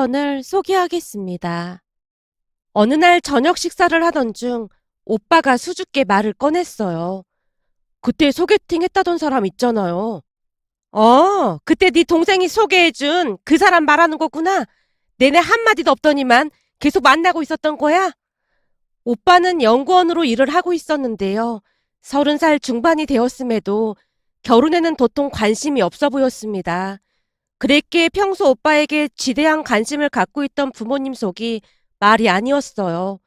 사연을 소개하겠습니다. 어느 날 저녁 식사를 하던 중 오빠가 수줍게 말을 꺼냈어요. 그때 소개팅 했다던 사람 있잖아요. 그때 네 동생이 소개해준 그 사람 말하는 거구나. 내내 한마디도 없더니만 계속 만나고 있었던 거야? 오빠는 연구원으로 일을 하고 있었는데요. 30살 중반이 되었음에도 결혼에는 도통 관심이 없어 보였습니다. 그랬기에 평소 오빠에게 지대한 관심을 갖고 있던 부모님 속이 말이 아니었어요.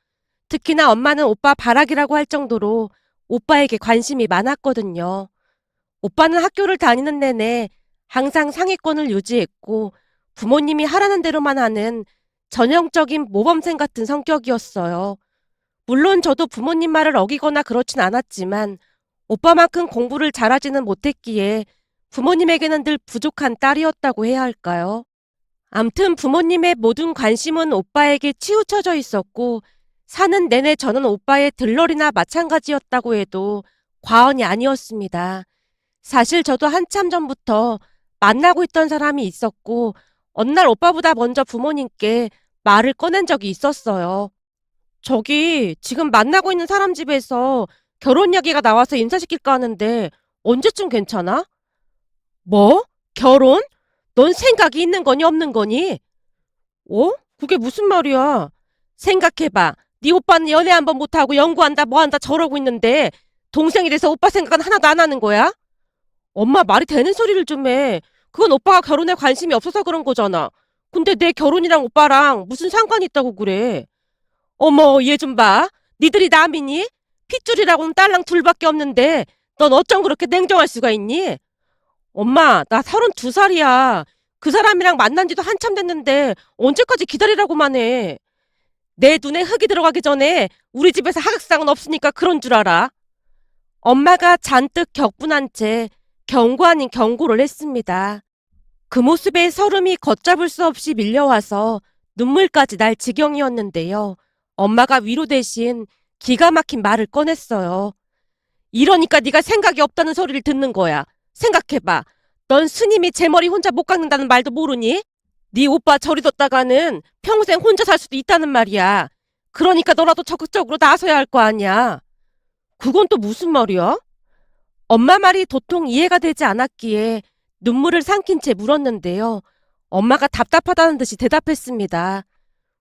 특히나 엄마는 오빠 바라기라고 할 정도로 오빠에게 관심이 많았거든요. 오빠는 학교를 다니는 내내 항상 상위권을 유지했고 부모님이 하라는 대로만 하는 전형적인 모범생 같은 성격이었어요. 물론 저도 부모님 말을 어기거나 그렇진 않았지만 오빠만큼 공부를 잘하지는 못했기에 부모님에게는 늘 부족한 딸이었다고 해야 할까요? 암튼 부모님의 모든 관심은 오빠에게 치우쳐져 있었고 사는 내내 저는 오빠의 들러리나 마찬가지였다고 해도 과언이 아니었습니다. 사실 저도 한참 전부터 만나고 있던 사람이 있었고 어느 날 오빠보다 먼저 부모님께 말을 꺼낸 적이 있었어요. 저기 지금 만나고 있는 사람 집에서 결혼 이야기가 나와서 인사시킬까 하는데 언제쯤 괜찮아? 뭐? 결혼? 넌 생각이 있는 거니 없는 거니? 그게 무슨 말이야? 생각해봐. 네 오빠는 연애 한 번 못하고 연구한다 뭐한다 저러고 있는데 동생이 돼서 오빠 생각은 하나도 안 하는 거야? 엄마 말이 되는 소리를 좀 해. 그건 오빠가 결혼에 관심이 없어서 그런 거잖아. 근데 내 결혼이랑 오빠랑 무슨 상관이 있다고 그래? 어머 얘 좀 봐. 니들이 남이니? 핏줄이라고는 딸랑 둘밖에 없는데 넌 어쩜 그렇게 냉정할 수가 있니? 엄마, 나 32살이야. 그 사람이랑 만난 지도 한참 됐는데 언제까지 기다리라고만 해. 내 눈에 흙이 들어가기 전에 우리 집에서 하극상은 없으니까 그런 줄 알아. 엄마가 잔뜩 격분한 채 경고 아닌 경고를 했습니다. 그 모습에 설움이 걷잡을 수 없이 밀려와서 눈물까지 날 지경이었는데요. 엄마가 위로 대신 기가 막힌 말을 꺼냈어요. 이러니까 네가 생각이 없다는 소리를 듣는 거야. 생각해봐. 넌 스님이 제 머리 혼자 못 깎는다는 말도 모르니? 네 오빠 저리 뒀다가는 평생 혼자 살 수도 있다는 말이야. 그러니까 너라도 적극적으로 나서야 할 거 아니야. 그건 또 무슨 말이야? 엄마 말이 도통 이해가 되지 않았기에 눈물을 삼킨 채 물었는데요. 엄마가 답답하다는 듯이 대답했습니다.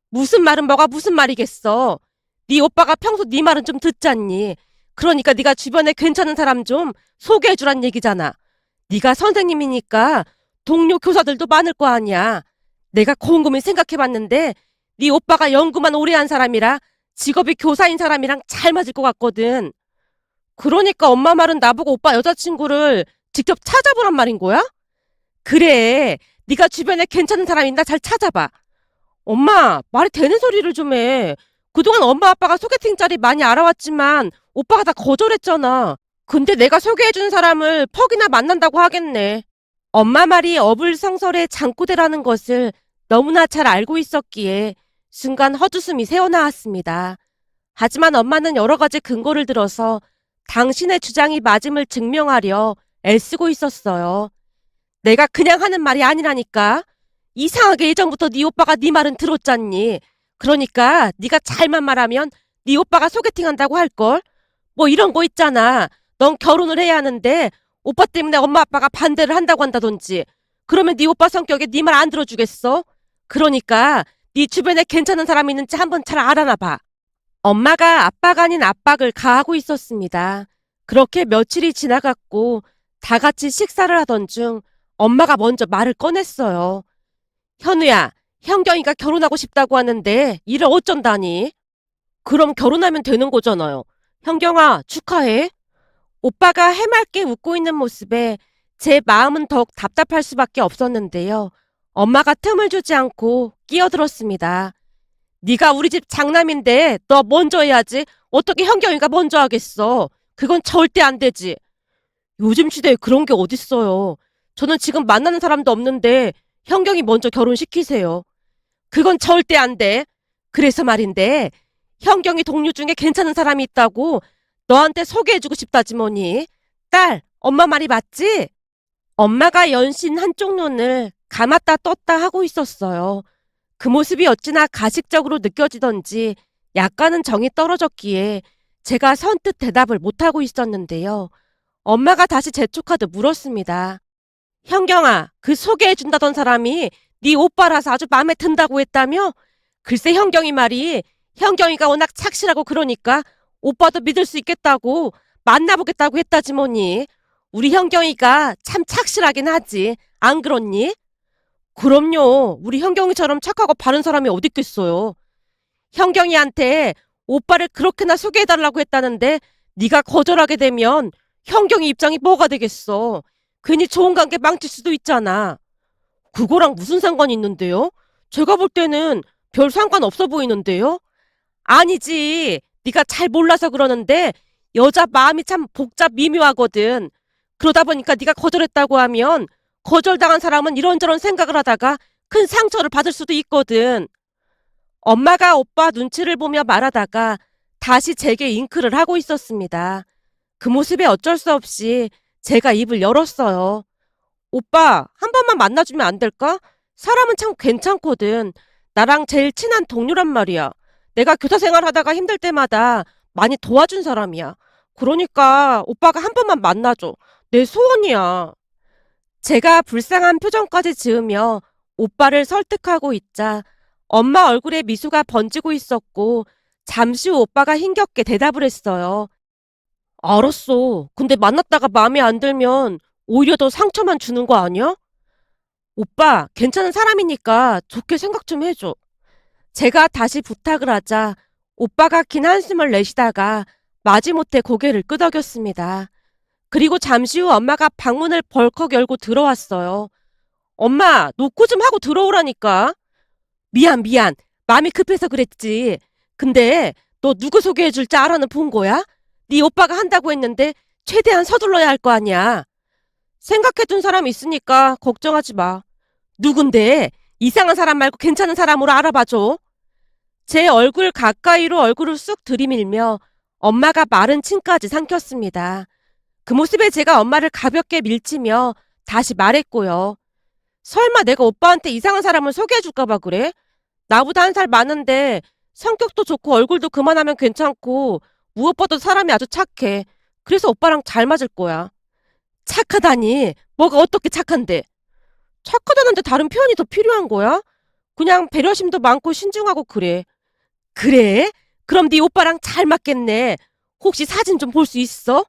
무슨 말은 뭐가 무슨 말이겠어. 네 오빠가 평소 네 말은 좀 듣잖니. 그러니까 네가 주변에 괜찮은 사람 좀 소개해주란 얘기잖아. 네가 선생님이니까 동료 교사들도 많을 거 아니야. 내가 곰곰이 생각해봤는데 네 오빠가 연구만 오래 한 사람이라 직업이 교사인 사람이랑 잘 맞을 것 같거든. 그러니까 엄마 말은 나보고 오빠 여자친구를 직접 찾아보란 말인 거야? 그래. 네가 주변에 괜찮은 사람 있나 잘 찾아봐. 엄마, 말이 되는 소리를 좀 해. 그동안 엄마 아빠가 소개팅 자리 많이 알아왔지만 오빠가 다 거절했잖아. 근데 내가 소개해준 사람을 퍽이나 만난다고 하겠네. 엄마 말이 어불성설의 장꼬대라는 것을 너무나 잘 알고 있었기에 순간 헛웃음이 새어나왔습니다. 하지만 엄마는 여러 가지 근거를 들어서 당신의 주장이 맞음을 증명하려 애쓰고 있었어요. 내가 그냥 하는 말이 아니라니까. 이상하게 예전부터 네 오빠가 네 말은 들었잖니. 그러니까 네가 잘만 말하면 네 오빠가 소개팅한다고 할걸. 뭐 이런 거 있잖아. 넌 결혼을 해야 하는데 오빠 때문에 엄마 아빠가 반대를 한다고 한다든지. 그러면 네 오빠 성격에 네 말 안 들어주겠어? 그러니까 네 주변에 괜찮은 사람이 있는지 한번 잘 알아나 봐. 엄마가 압박 아닌 압박을 가하고 있었습니다. 그렇게 며칠이 지나갔고 다 같이 식사를 하던 중 엄마가 먼저 말을 꺼냈어요. 현우야, 현경이가 결혼하고 싶다고 하는데 일을 어쩐다니? 그럼 결혼하면 되는 거잖아요. 현경아, 축하해. 오빠가 해맑게 웃고 있는 모습에 제 마음은 더욱 답답할 수밖에 없었는데요. 엄마가 틈을 주지 않고 끼어들었습니다. 네가 우리 집 장남인데 너 먼저 해야지. 어떻게 현경이가 먼저 하겠어. 그건 절대 안 되지. 요즘 시대에 그런 게 어딨어요. 저는 지금 만나는 사람도 없는데 현경이 먼저 결혼시키세요. 그건 절대 안 돼. 그래서 말인데 현경이 동료 중에 괜찮은 사람이 있다고 너한테 소개해주고 싶다지 뭐니. 딸, 엄마 말이 맞지? 엄마가 연신 한쪽 눈을 감았다 떴다 하고 있었어요. 그 모습이 어찌나 가식적으로 느껴지던지 약간은 정이 떨어졌기에 제가 선뜻 대답을 못하고 있었는데요. 엄마가 다시 재촉하듯 물었습니다. 현경아, 그 소개해준다던 사람이 네 오빠라서 아주 마음에 든다고 했다며? 글쎄 현경이 말이 현경이가 워낙 착실하고 그러니까 오빠도 믿을 수 있겠다고 만나보겠다고 했다지 뭐니. 우리 현경이가 참 착실하긴 하지. 안 그렇니? 그럼요. 우리 현경이처럼 착하고 바른 사람이 어딨겠어요. 현경이한테 오빠를 그렇게나 소개해달라고 했다는데 네가 거절하게 되면 현경이 입장이 뭐가 되겠어. 괜히 좋은 관계 망칠 수도 있잖아. 그거랑 무슨 상관이 있는데요? 제가 볼 때는 별 상관 없어 보이는데요? 아니지. 네가 잘 몰라서 그러는데 여자 마음이 참 복잡 미묘하거든. 그러다 보니까 네가 거절했다고 하면 거절당한 사람은 이런저런 생각을 하다가 큰 상처를 받을 수도 있거든. 엄마가 오빠 눈치를 보며 말하다가 다시 제게 잉크를 하고 있었습니다. 그 모습에 어쩔 수 없이 제가 입을 열었어요. 오빠, 한 번만 만나주면 안 될까? 사람은 참 괜찮거든. 나랑 제일 친한 동료란 말이야. 내가 교사 생활하다가 힘들 때마다 많이 도와준 사람이야. 그러니까 오빠가 한 번만 만나줘. 내 소원이야. 제가 불쌍한 표정까지 지으며 오빠를 설득하고 있자 엄마 얼굴에 미소가 번지고 있었고 잠시 후 오빠가 힘겹게 대답을 했어요. 알았어. 근데 만났다가 마음에 안 들면 오히려 더 상처만 주는 거 아니야? 오빠, 괜찮은 사람이니까 좋게 생각 좀 해줘. 제가 다시 부탁을 하자 오빠가 긴 한숨을 내쉬다가 마지못해 고개를 끄덕였습니다. 그리고 잠시 후 엄마가 방문을 벌컥 열고 들어왔어요. 엄마, 노크 좀 하고 들어오라니까. 미안. 마음이 급해서 그랬지. 근데 너 누구 소개해 줄 줄 알아는 본 거야? 네 오빠가 한다고 했는데 최대한 서둘러야 할 거 아니야. 생각해둔 사람 있으니까 걱정하지 마. 누군데? 이상한 사람 말고 괜찮은 사람으로 알아봐줘. 제 얼굴 가까이로 얼굴을 쑥 들이밀며 엄마가 마른 침까지 삼켰습니다. 그 모습에 제가 엄마를 가볍게 밀치며 다시 말했고요. 설마 내가 오빠한테 이상한 사람을 소개해줄까 봐 그래? 나보다 한 살 많은데 성격도 좋고 얼굴도 그만하면 괜찮고 무엇보다 사람이 아주 착해. 그래서 오빠랑 잘 맞을 거야. 착하다니. 뭐가 어떻게 착한데? 착하다는데 다른 표현이 더 필요한 거야? 그냥 배려심도 많고 신중하고 그래. 그래? 그럼 네 오빠랑 잘 맞겠네. 혹시 사진 좀 볼 수 있어?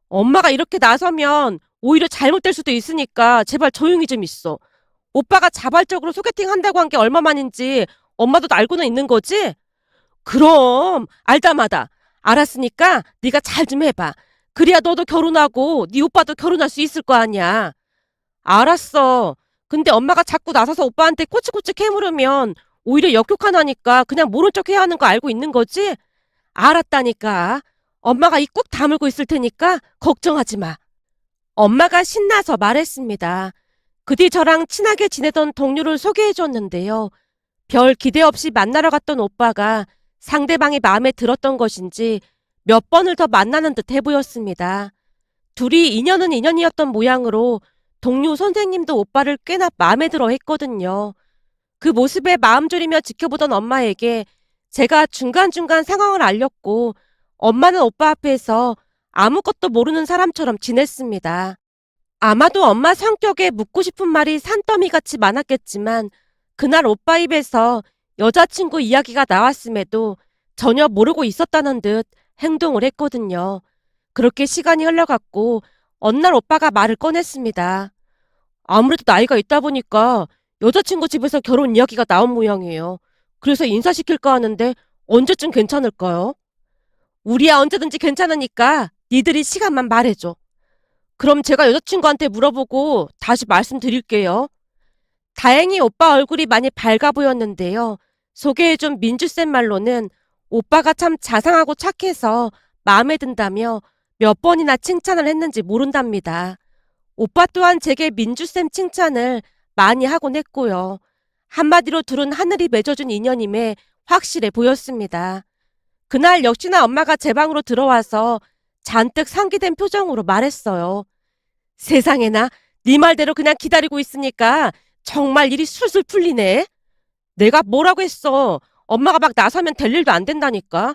엄마가 이렇게 나서면 오히려 잘못될 수도 있으니까 제발 조용히 좀 있어. 오빠가 자발적으로 소개팅 한다고 한 게 얼마만인지 엄마도 알고는 있는 거지? 그럼 알다마다. 알았으니까 네가 잘 좀 해봐. 그래야 너도 결혼하고 네 오빠도 결혼할 수 있을 거 아니야. 알았어. 근데 엄마가 자꾸 나서서 오빠한테 꼬치꼬치 캐물으면 오히려 역효과나니까 그냥 모른 척 해야 하는 거 알고 있는 거지? 알았다니까. 엄마가 입 꾹 다물고 있을 테니까 걱정하지 마. 엄마가 신나서 말했습니다. 그 뒤 저랑 친하게 지내던 동료를 소개해 줬는데요. 별 기대 없이 만나러 갔던 오빠가 상대방이 마음에 들었던 것인지 몇 번을 더 만나는 듯 해 보였습니다. 둘이 인연은 인연이었던 모양으로 동료 선생님도 오빠를 꽤나 마음에 들어 했거든요. 그 모습에 마음 졸이며 지켜보던 엄마에게 제가 중간중간 상황을 알렸고 엄마는 오빠 앞에서 아무것도 모르는 사람처럼 지냈습니다. 아마도 엄마 성격에 묻고 싶은 말이 산더미같이 많았겠지만 그날 오빠 입에서 여자친구 이야기가 나왔음에도 전혀 모르고 있었다는 듯 행동을 했거든요. 그렇게 시간이 흘러갔고 어느 날 오빠가 말을 꺼냈습니다. 아무래도 나이가 있다 보니까 여자친구 집에서 결혼 이야기가 나온 모양이에요. 그래서 인사시킬까 하는데 언제쯤 괜찮을까요? 우리야 언제든지 괜찮으니까 니들이 시간만 말해줘. 그럼 제가 여자친구한테 물어보고 다시 말씀드릴게요. 다행히 오빠 얼굴이 많이 밝아 보였는데요. 소개해준 민주쌤 말로는 오빠가 참 자상하고 착해서 마음에 든다며 몇 번이나 칭찬을 했는지 모른답니다. 오빠 또한 제게 민주쌤 칭찬을 많이 하곤 했고요. 한마디로 둘은 하늘이 맺어준 인연임에 확실해 보였습니다. 그날 역시나 엄마가 제 방으로 들어와서 잔뜩 상기된 표정으로 말했어요. 세상에나 네 말대로 그냥 기다리고 있으니까 정말 일이 술술 풀리네. 내가 뭐라고 했어. 엄마가 막 나서면 될 일도 안 된다니까.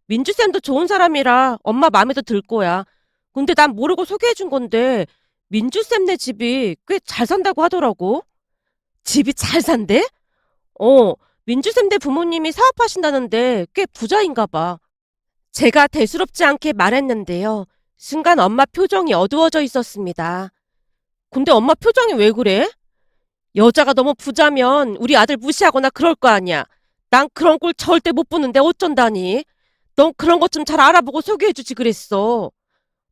민주쌤도 좋은 사람이라 엄마 마음에도 들 거야. 근데 난 모르고 소개해준 건데 민주쌤네 집이 꽤 잘 산다고 하더라고. 집이 잘 산대? 어, 민주쌤네 부모님이 사업하신다는데 꽤 부자인가 봐. 제가 대수롭지 않게 말했는데요. 순간 엄마 표정이 어두워져 있었습니다. 근데 엄마 표정이 왜 그래? 여자가 너무 부자면 우리 아들 무시하거나 그럴 거 아니야. 난 그런 꼴 절대 못 보는데 어쩐다니. 넌 그런 것 좀 잘 알아보고 소개해주지 그랬어.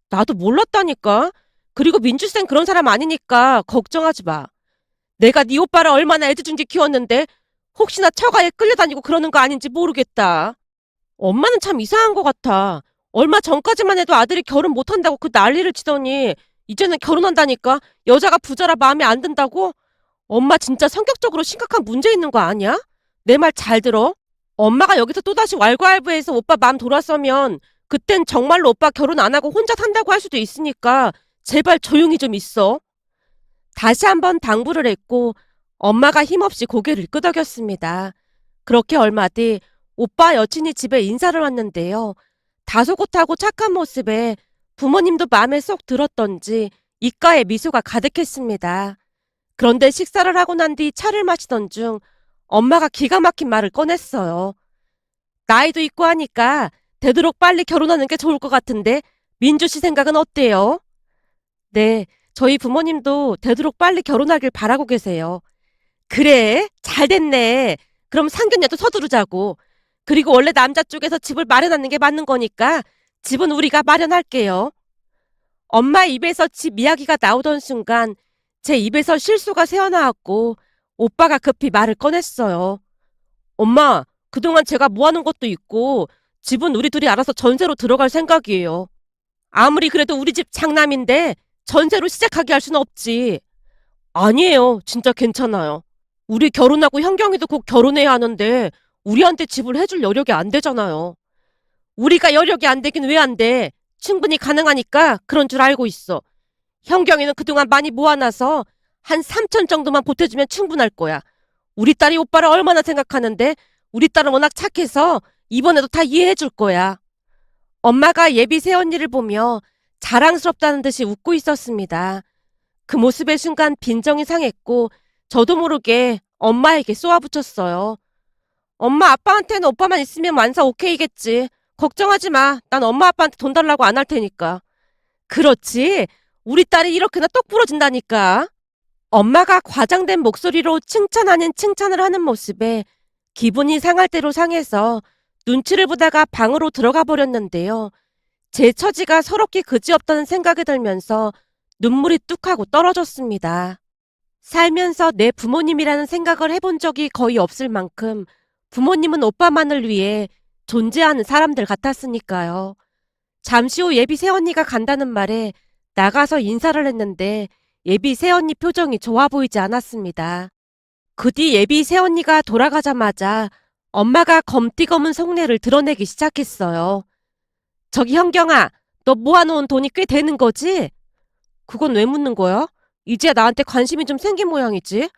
나도 몰랐다니까. 그리고 민주쌤 그런 사람 아니니까 걱정하지 마. 내가 네 오빠를 얼마나 애지중지 키웠는데 혹시나 처가에 끌려다니고 그러는 거 아닌지 모르겠다. 엄마는 참 이상한 것 같아. 얼마 전까지만 해도 아들이 결혼 못한다고 그 난리를 치더니 이제는 결혼한다니까 여자가 부자라 마음에 안 든다고? 엄마 진짜 성격적으로 심각한 문제 있는 거 아니야? 내 말 잘 들어. 엄마가 여기서 또다시 왈가왈부해서 오빠 마음 돌아서면 그땐 정말로 오빠 결혼 안 하고 혼자 산다고 할 수도 있으니까 제발 조용히 좀 있어. 다시 한번 당부를 했고 엄마가 힘없이 고개를 끄덕였습니다. 그렇게 얼마 뒤 오빠 여친이 집에 인사를 왔는데요. 다소곳하고 착한 모습에 부모님도 마음에 쏙 들었던지 입가에 미소가 가득했습니다. 그런데 식사를 하고 난 뒤 차를 마시던 중 엄마가 기가 막힌 말을 꺼냈어요. 나이도 있고 하니까 되도록 빨리 결혼하는 게 좋을 것 같은데 민주 씨 생각은 어때요? 네, 저희 부모님도 되도록 빨리 결혼하길 바라고 계세요. 그래, 잘 됐네. 그럼 상견례도 서두르자고. 그리고 원래 남자 쪽에서 집을 마련하는 게 맞는 거니까 집은 우리가 마련할게요. 엄마 입에서 집 이야기가 나오던 순간 제 입에서 실수가 새어나왔고 오빠가 급히 말을 꺼냈어요. 엄마, 그동안 제가 모아놓은 것도 있고 집은 우리 둘이 알아서 전세로 들어갈 생각이에요. 아무리 그래도 우리 집 장남인데 전세로 시작하게 할 수는 없지. 아니에요. 진짜 괜찮아요. 우리 결혼하고 현경이도 곧 결혼해야 하는데 우리한테 집을 해줄 여력이 안 되잖아요. 우리가 여력이 안 되긴 왜 안 돼? 충분히 가능하니까 그런 줄 알고 있어. 현경이는 그동안 많이 모아놔서 한 3천 정도만 보태주면 충분할 거야. 우리 딸이 오빠를 얼마나 생각하는데 우리 딸은 워낙 착해서 이번에도 다 이해해 줄 거야. 엄마가 예비 새언니를 보며 자랑스럽다는 듯이 웃고 있었습니다. 그 모습의 순간 빈정이 상했고 저도 모르게 엄마에게 쏘아붙였어요. 엄마 아빠한테는 오빠만 있으면 완사 오케이겠지. 걱정하지 마. 난 엄마 아빠한테 돈 달라고 안 할 테니까. 그렇지. 우리 딸이 이렇게나 똑 부러진다니까. 엄마가 과장된 목소리로 칭찬 아닌 칭찬을 하는 모습에 기분이 상할 대로 상해서 눈치를 보다가 방으로 들어가 버렸는데요. 제 처지가 서럽게 그지없다는 생각이 들면서 눈물이 뚝하고 떨어졌습니다. 살면서 내 부모님이라는 생각을 해본 적이 거의 없을 만큼 부모님은 오빠만을 위해 존재하는 사람들 같았으니까요. 잠시 후 예비 새언니가 간다는 말에 나가서 인사를 했는데 예비 새언니 표정이 좋아 보이지 않았습니다. 그 뒤 예비 새언니가 돌아가자마자 엄마가 검띠검은 속내를 드러내기 시작했어요. 저기 현경아, 너 모아놓은 돈이 꽤 되는 거지? 그건 왜 묻는 거야? 이제야 나한테 관심이 좀 생긴 모양이지.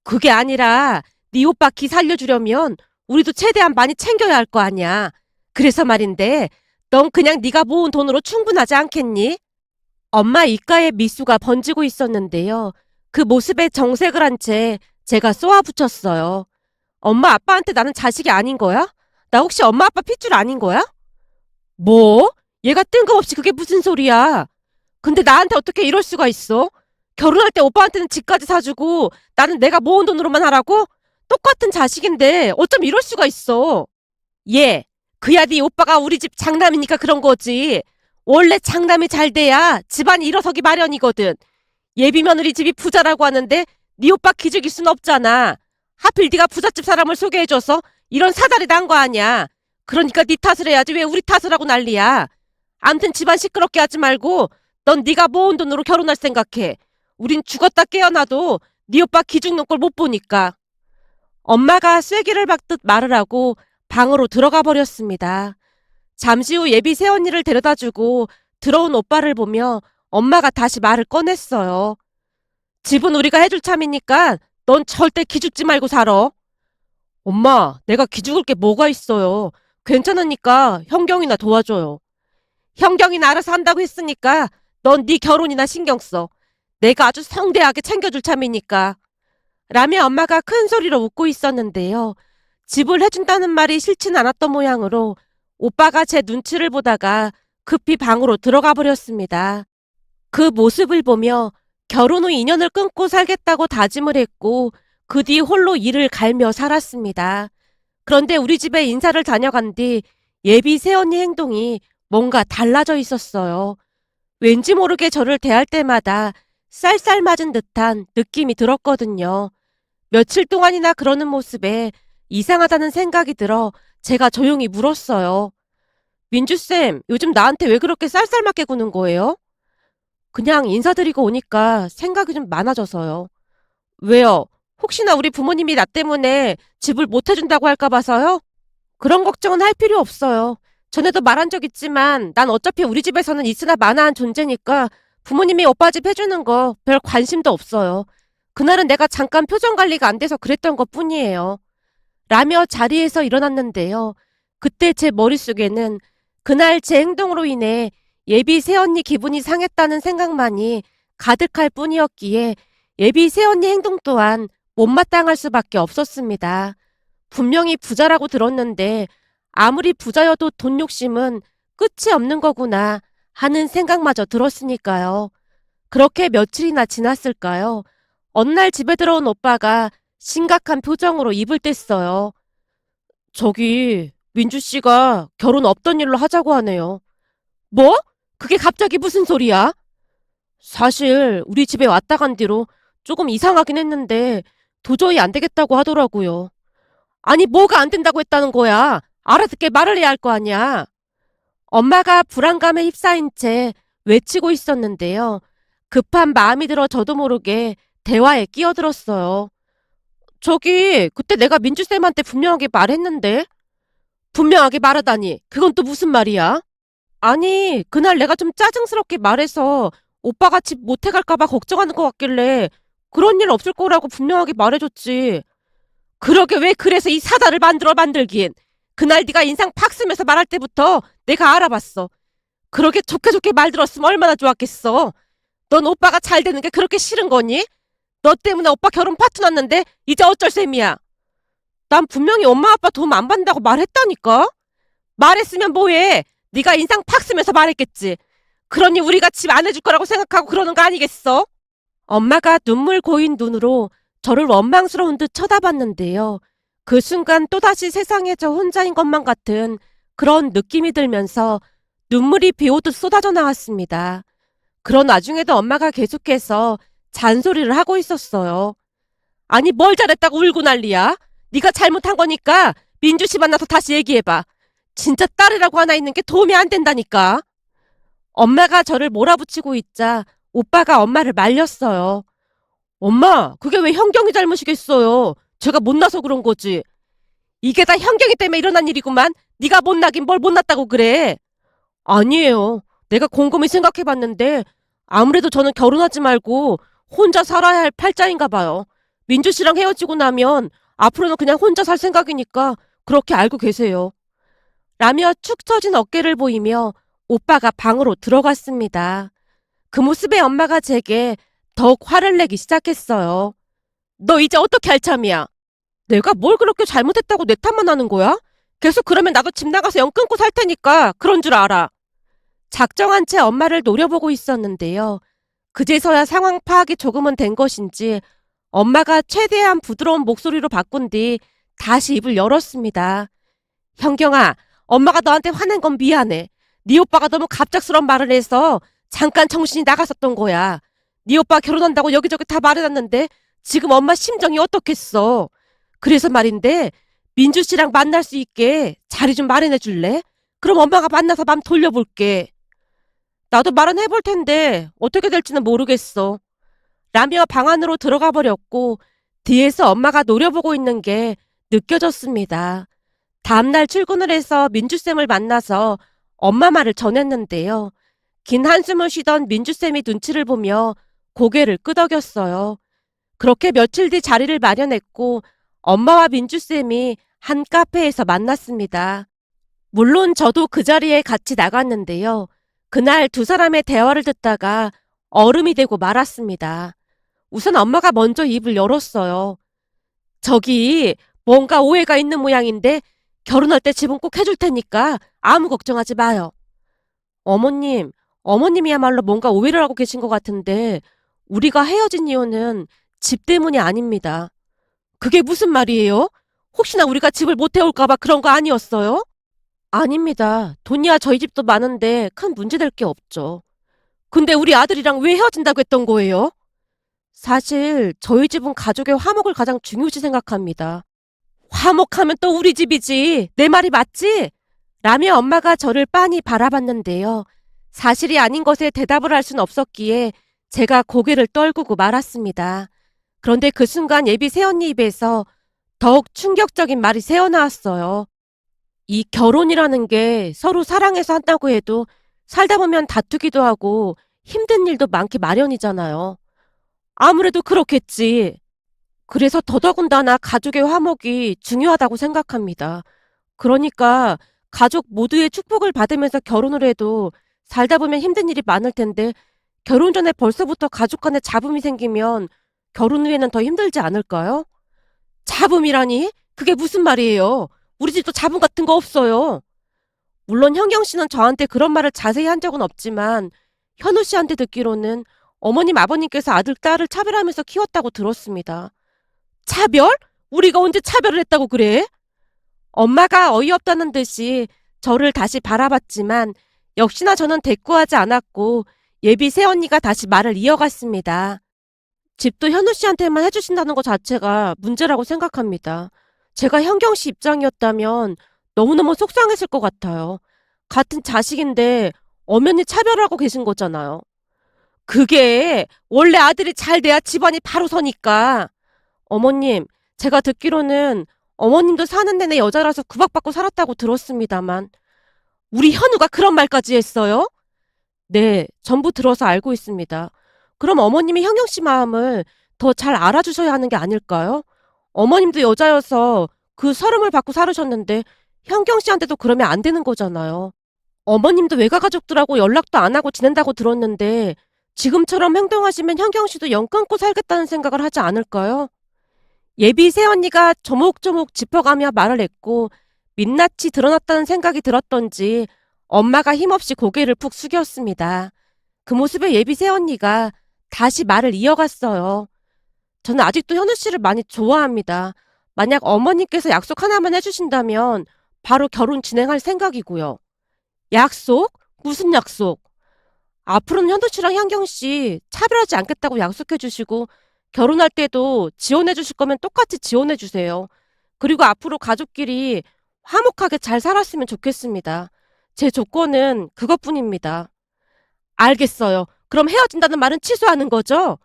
그게 아니라 네 오빠 기 살려주려면 우리도 최대한 많이 챙겨야 할 거 아니야. 그래서 말인데 넌 그냥 네가 모은 돈으로 충분하지 않겠니? 엄마 입가에 미소가 번지고 있었는데요. 그 모습에 정색을 한 채 제가 쏘아붙였어요. 엄마 아빠한테 나는 자식이 아닌 거야? 나 혹시 엄마 아빠 핏줄 아닌 거야? 뭐? 얘가 뜬금없이 그게 무슨 소리야? 근데 나한테 어떻게 이럴 수가 있어? 결혼할 때 오빠한테는 집까지 사주고 나는 내가 모은 돈으로만 하라고? 똑같은 자식인데 어쩜 이럴 수가 있어? 얘, 그야 네 오빠가 우리 집 장남이니까 그런 거지. 원래 장남이 잘 돼야 집안이 일어서기 마련이거든. 예비 며느리 집이 부자라고 하는데 네 오빠 기죽일 순 없잖아. 하필 네가 부잣집 사람을 소개해줘서 이런 사달이 난 거 아니야. 그러니까 네 탓을 해야지 왜 우리 탓을 하고 난리야. 암튼 집안 시끄럽게 하지 말고 넌 네가 모은 돈으로 결혼할 생각해. 우린 죽었다 깨어나도 네 오빠 기죽는 꼴 못 보니까. 엄마가 쐐기를 박듯 말을 하고 방으로 들어가 버렸습니다. 잠시 후 예비 새언니를 데려다주고 들어온 오빠를 보며 엄마가 다시 말을 꺼냈어요. 집은 우리가 해줄 참이니까 넌 절대 기죽지 말고 살아. 엄마, 내가 기죽을 게 뭐가 있어요. 괜찮으니까 형경이나 도와줘요. 형경이나 알아서 한다고 했으니까 넌 네 결혼이나 신경 써. 내가 아주 성대하게 챙겨줄 참이니까. 라며 엄마가 큰 소리로 웃고 있었는데요. 집을 해준다는 말이 싫진 않았던 모양으로 오빠가 제 눈치를 보다가 급히 방으로 들어가 버렸습니다. 그 모습을 보며 결혼 후 인연을 끊고 살겠다고 다짐을 했고 그 뒤 홀로 일을 갈며 살았습니다. 그런데 우리 집에 인사를 다녀간 뒤 예비 새언니 행동이 뭔가 달라져 있었어요. 왠지 모르게 저를 대할 때마다 쌀쌀 맞은 듯한 느낌이 들었거든요. 며칠 동안이나 그러는 모습에 이상하다는 생각이 들어 제가 조용히 물었어요. 민주쌤, 요즘 나한테 왜 그렇게 쌀쌀맞게 구는 거예요? 그냥 인사드리고 오니까 생각이 좀 많아져서요. 왜요? 혹시나 우리 부모님이 나 때문에 집을 못 해준다고 할까 봐서요? 그런 걱정은 할 필요 없어요. 전에도 말한 적 있지만 난 어차피 우리 집에서는 있으나 마나한 존재니까 부모님이 오빠 집 해주는 거 별 관심도 없어요. 그날은 내가 잠깐 표정 관리가 안 돼서 그랬던 것 뿐이에요. 라며 자리에서 일어났는데요. 그때 제 머릿속에는 그날 제 행동으로 인해 예비 새언니 기분이 상했다는 생각만이 가득할 뿐이었기에 예비 새언니 행동 또한 못마땅할 수밖에 없었습니다. 분명히 부자라고 들었는데 아무리 부자여도 돈 욕심은 끝이 없는 거구나 하는 생각마저 들었으니까요. 그렇게 며칠이나 지났을까요? 어느 날 집에 들어온 오빠가 심각한 표정으로 입을 뗐어요. 저기 민주 씨가 결혼 없던 일로 하자고 하네요. 뭐? 그게 갑자기 무슨 소리야? 사실 우리 집에 왔다 간 뒤로 조금 이상하긴 했는데 도저히 안 되겠다고 하더라고요. 아니 뭐가 안 된다고 했다는 거야? 알아듣게 말을 해야 할 거 아니야. 엄마가 불안감에 휩싸인 채 외치고 있었는데요. 급한 마음이 들어 저도 모르게 대화에 끼어들었어요. 저기 그때 내가 민주쌤한테 분명하게 말했는데. 분명하게 말하다니 그건 또 무슨 말이야? 아니 그날 내가 좀 짜증스럽게 말해서 오빠가 집 못해갈까 봐 걱정하는 것 같길래 그런 일 없을 거라고 분명하게 말해줬지. 그러게 왜 그래서 이 사다를 만들긴. 그날 네가 인상 팍 쓰면서 말할 때부터 내가 알아봤어. 그러게 좋게 좋게 말 들었으면 얼마나 좋았겠어. 넌 오빠가 잘 되는 게 그렇게 싫은 거니? 너 때문에 오빠 결혼 파토 났는데 이제 어쩔 셈이야. 난 분명히 엄마 아빠 도움 안 받는다고 말했다니까. 말했으면 뭐해. 네가 인상 팍 쓰면서 말했겠지. 그러니 우리가 집 안 해줄 거라고 생각하고 그러는 거 아니겠어? 엄마가 눈물 고인 눈으로 저를 원망스러운 듯 쳐다봤는데요. 그 순간 또다시 세상에 저 혼자인 것만 같은 그런 느낌이 들면서 눈물이 비 오듯 쏟아져 나왔습니다. 그런 와중에도 엄마가 계속해서 잔소리를 하고 있었어요. 아니 뭘 잘했다고 울고 난리야? 네가 잘못한 거니까 민주 씨 만나서 다시 얘기해봐. 진짜 딸이라고 하나 있는 게 도움이 안 된다니까. 엄마가 저를 몰아붙이고 있자 오빠가 엄마를 말렸어요. 엄마, 그게 왜 현경이 잘못이겠어요. 제가 못나서 그런 거지. 이게 다 현경이 때문에 일어난 일이구만. 네가 못나긴 뭘 못났다고 그래. 아니에요. 내가 곰곰이 생각해봤는데 아무래도 저는 결혼하지 말고 혼자 살아야 할 팔자인가 봐요. 민주 씨랑 헤어지고 나면 앞으로는 그냥 혼자 살 생각이니까 그렇게 알고 계세요. 라며 축 처진 어깨를 보이며 오빠가 방으로 들어갔습니다. 그 모습에 엄마가 제게 더욱 화를 내기 시작했어요. 너 이제 어떻게 할 참이야? 내가 뭘 그렇게 잘못했다고 내 탓만 하는 거야? 계속 그러면 나도 집 나가서 영 끊고 살 테니까 그런 줄 알아. 작정한 채 엄마를 노려보고 있었는데요. 그제서야 상황 파악이 조금은 된 것인지 엄마가 최대한 부드러운 목소리로 바꾼 뒤 다시 입을 열었습니다. 현경아, 엄마가 너한테 화낸 건 미안해. 네 오빠가 너무 갑작스러운 말을 해서 잠깐 정신이 나갔었던 거야. 네 오빠 결혼한다고 여기저기 다 말해놨는데 지금 엄마 심정이 어떻겠어. 그래서 말인데 민주 씨랑 만날 수 있게 자리 좀 마련해 줄래? 그럼 엄마가 만나서 맘 돌려볼게. 나도 말은 해볼 텐데 어떻게 될지는 모르겠어. 라며 방 안으로 들어가 버렸고 뒤에서 엄마가 노려보고 있는 게 느껴졌습니다. 다음날 출근을 해서 민주쌤을 만나서 엄마 말을 전했는데요. 긴 한숨을 쉬던 민주쌤이 눈치를 보며 고개를 끄덕였어요. 그렇게 며칠 뒤 자리를 마련했고 엄마와 민주쌤이 한 카페에서 만났습니다. 물론 저도 그 자리에 같이 나갔는데요. 그날 두 사람의 대화를 듣다가 얼음이 되고 말았습니다. 우선 엄마가 먼저 입을 열었어요. 저기 뭔가 오해가 있는 모양인데 결혼할 때 집은 꼭 해줄 테니까 아무 걱정하지 마요. 어머님, 어머님이야말로 뭔가 오해를 하고 계신 것 같은데 우리가 헤어진 이유는 집 때문이 아닙니다. 그게 무슨 말이에요? 혹시나 우리가 집을 못 태울까봐 그런 거 아니었어요? 아닙니다. 돈이야 저희 집도 많은데 큰 문제될 게 없죠. 근데 우리 아들이랑 왜 헤어진다고 했던 거예요? 사실 저희 집은 가족의 화목을 가장 중요시 생각합니다. 화목하면 또 우리 집이지. 내 말이 맞지? 라며 엄마가 저를 빤히 바라봤는데요. 사실이 아닌 것에 대답을 할 순 없었기에 제가 고개를 떨구고 말았습니다. 그런데 그 순간 예비 새언니 입에서 더욱 충격적인 말이 새어나왔어요. 이 결혼이라는 게 서로 사랑해서 한다고 해도 살다 보면 다투기도 하고 힘든 일도 많기 마련이잖아요. 아무래도 그렇겠지. 그래서 더더군다나 가족의 화목이 중요하다고 생각합니다. 그러니까 가족 모두의 축복을 받으면서 결혼을 해도 살다 보면 힘든 일이 많을 텐데 결혼 전에 벌써부터 가족 간에 잡음이 생기면 결혼 후에는 더 힘들지 않을까요? 잡음이라니? 그게 무슨 말이에요? 우리 집도 잡음 같은 거 없어요. 물론 현경 씨는 저한테 그런 말을 자세히 한 적은 없지만 현우 씨한테 듣기로는 어머님 아버님께서 아들 딸을 차별하면서 키웠다고 들었습니다. 차별? 우리가 언제 차별을 했다고 그래? 엄마가 어이없다는 듯이 저를 다시 바라봤지만 역시나 저는 대꾸하지 않았고 예비 새언니가 다시 말을 이어갔습니다. 집도 현우 씨한테만 해주신다는 것 자체가 문제라고 생각합니다. 제가 현경 씨 입장이었다면 너무너무 속상했을 것 같아요. 같은 자식인데 엄연히 차별하고 계신 거잖아요. 그게 원래 아들이 잘 돼야 집안이 바로 서니까. 어머님, 제가 듣기로는 어머님도 사는 내내 여자라서 구박받고 살았다고 들었습니다만 우리 현우가 그런 말까지 했어요? 네, 전부 들어서 알고 있습니다. 그럼 어머님이 현경 씨 마음을 더 잘 알아주셔야 하는 게 아닐까요? 어머님도 여자여서 그 서름을 받고 살으셨는데 현경 씨한테도 그러면 안 되는 거잖아요. 어머님도 외가 가족들하고 연락도 안 하고 지낸다고 들었는데 지금처럼 행동하시면 현경 씨도 영 끊고 살겠다는 생각을 하지 않을까요? 예비 새언니가 조목조목 짚어가며 말을 했고 민낯이 드러났다는 생각이 들었던지 엄마가 힘없이 고개를 푹 숙였습니다. 그 모습에 예비 새언니가 다시 말을 이어갔어요. 저는 아직도 현우 씨를 많이 좋아합니다. 만약 어머님께서 약속 하나만 해주신다면 바로 결혼 진행할 생각이고요. 약속? 무슨 약속? 앞으로는 현우 씨랑 현경 씨 차별하지 않겠다고 약속해 주시고 결혼할 때도 지원해 주실 거면 똑같이 지원해 주세요. 그리고 앞으로 가족끼리 화목하게 잘 살았으면 좋겠습니다. 제 조건은 그것뿐입니다. 알겠어요. 그럼 헤어진다는 말은 취소하는 거죠?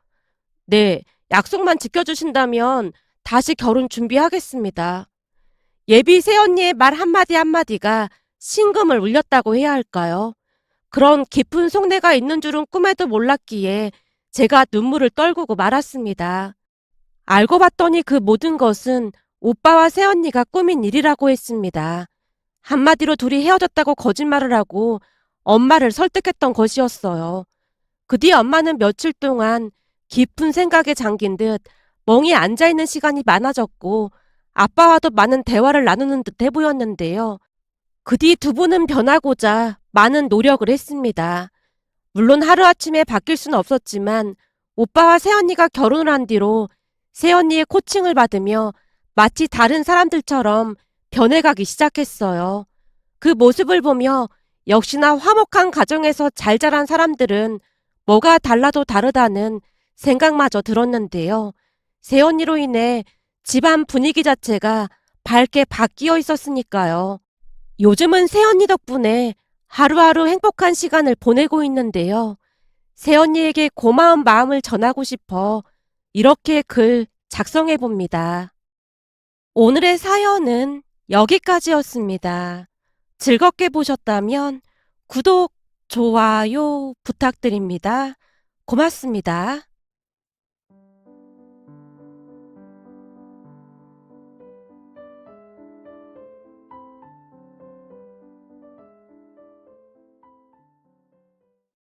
네, 약속만 지켜주신다면 다시 결혼 준비하겠습니다. 예비 새언니의 말 한마디 한마디가 심금을 울렸다고 해야 할까요? 그런 깊은 속내가 있는 줄은 꿈에도 몰랐기에 제가 눈물을 떨구고 말았습니다. 알고 봤더니 그 모든 것은 오빠와 새언니가 꾸민 일이라고 했습니다. 한마디로 둘이 헤어졌다고 거짓말을 하고 엄마를 설득했던 것이었어요. 그 뒤 엄마는 며칠 동안 깊은 생각에 잠긴 듯 멍이 앉아있는 시간이 많아졌고 아빠와도 많은 대화를 나누는 듯해 보였는데요. 그 뒤 두 분은 변하고자 많은 노력을 했습니다. 물론 하루아침에 바뀔 수는 없었지만 오빠와 새언니가 결혼을 한 뒤로 새언니의 코칭을 받으며 마치 다른 사람들처럼 변해가기 시작했어요. 그 모습을 보며 역시나 화목한 가정에서 잘 자란 사람들은 뭐가 달라도 다르다는 생각마저 들었는데요. 새언니로 인해 집안 분위기 자체가 밝게 바뀌어 있었으니까요. 요즘은 새언니 덕분에 하루하루 행복한 시간을 보내고 있는데요. 새언니에게 고마운 마음을 전하고 싶어 이렇게 글 작성해 봅니다. 오늘의 사연은 여기까지였습니다. 즐겁게 보셨다면 구독, 좋아요 부탁드립니다. 고맙습니다.